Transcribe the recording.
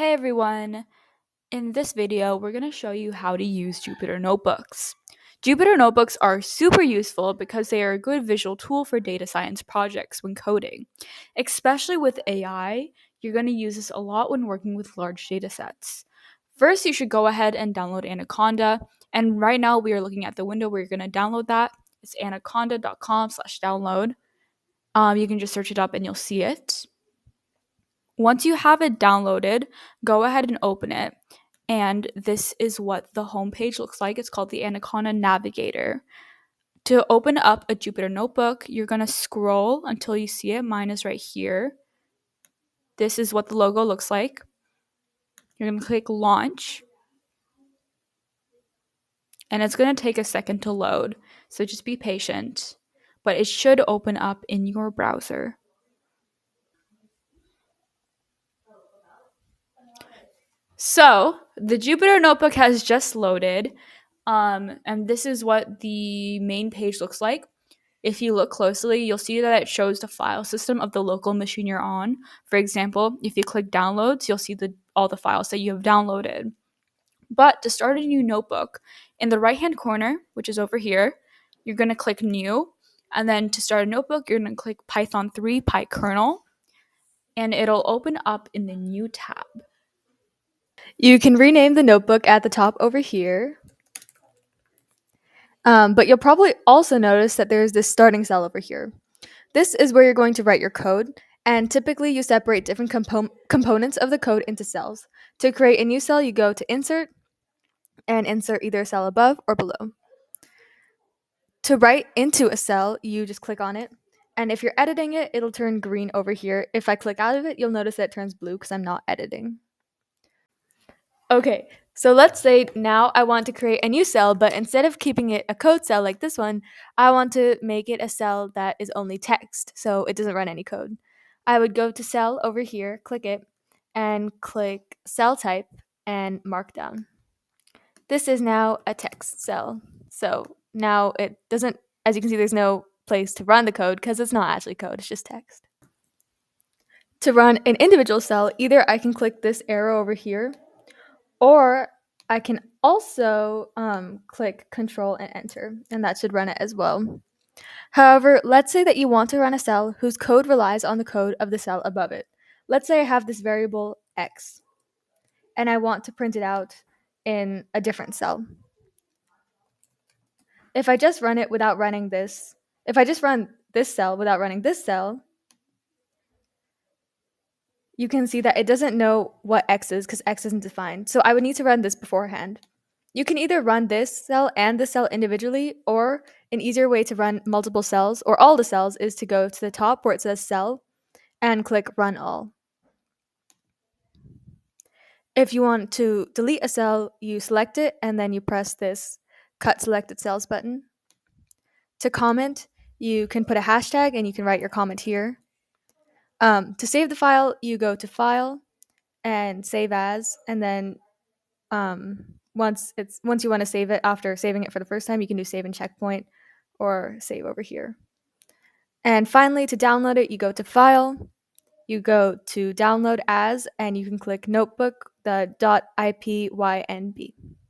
Hey everyone! In this video, we're going to show you how to use Jupyter Notebooks. Jupyter Notebooks are super useful because they are a good visual tool for data science projects when coding. Especially with AI, you're going to use this a lot when working with large data sets. First, you should go ahead and download Anaconda, and right now we are looking at the window where you're going to download that. It's anaconda.com/download. You can just search it up and you'll see it. Once you have it downloaded, go ahead and open it. And this is what the homepage looks like. It's called the Anaconda Navigator. To open up a Jupyter Notebook, you're going to scroll until you see it. Mine is right here. This is what the logo looks like. You're going to click Launch. And it's going to take a second to load. So just be patient. But it should open up in your browser. So the Jupyter Notebook has just loaded, and this is what the main page looks like. If you look closely, you'll see that it shows the file system of the local machine you're on. For example, if you click Downloads, you'll see all the files that you have downloaded. But to start a new notebook, in the right-hand corner, which is over here, you're going to click New, and then to start a notebook, you're going to click Python 3 PyKernel, and it'll open up in the New tab. You can rename the notebook at the top over here. But you'll probably also notice that there's this starting cell over here. This is where you're going to write your code, and typically you separate different components of the code into cells. To create a new cell, you go to Insert, and insert either a cell above or below. To write into a cell, you just click on it, and if you're editing it, it'll turn green over here. If I click out of it, you'll notice that it turns blue because I'm not editing. Okay, so let's say now I want to create a new cell, but instead of keeping it a code cell like this one, I want to make it a cell that is only text, so it doesn't run any code. I would go to cell over here, click it, and click cell type and markdown. This is now a text cell. So now it doesn't, as you can see, there's no place to run the code because it's not actually code, it's just text. To run an individual cell, either I can click this arrow over here, or I can also click Control and Enter, and that should run it as well. However, let's say that you want to run a cell whose code relies on the code of the cell above it. Let's say I have this variable x, and I want to print it out in a different cell. If I just run it without running this, if I just run this cell without running this cell, you can see that it doesn't know what x is because x isn't defined. So I would need to run this beforehand. You can either run this cell and this cell individually, or an easier way to run multiple cells or all the cells is to go to the top where it says cell and click run all. If you want to delete a cell, you select it and then you press this cut selected cells button. To comment, you can put a hashtag and you can write your comment here. To save the file, you go to File and Save As, and then once you want to save it after saving it for the first time, you can do Save and Checkpoint or Save over here. And finally, to download it, you go to File, you go to Download As, and you can click Notebook, the .ipynb.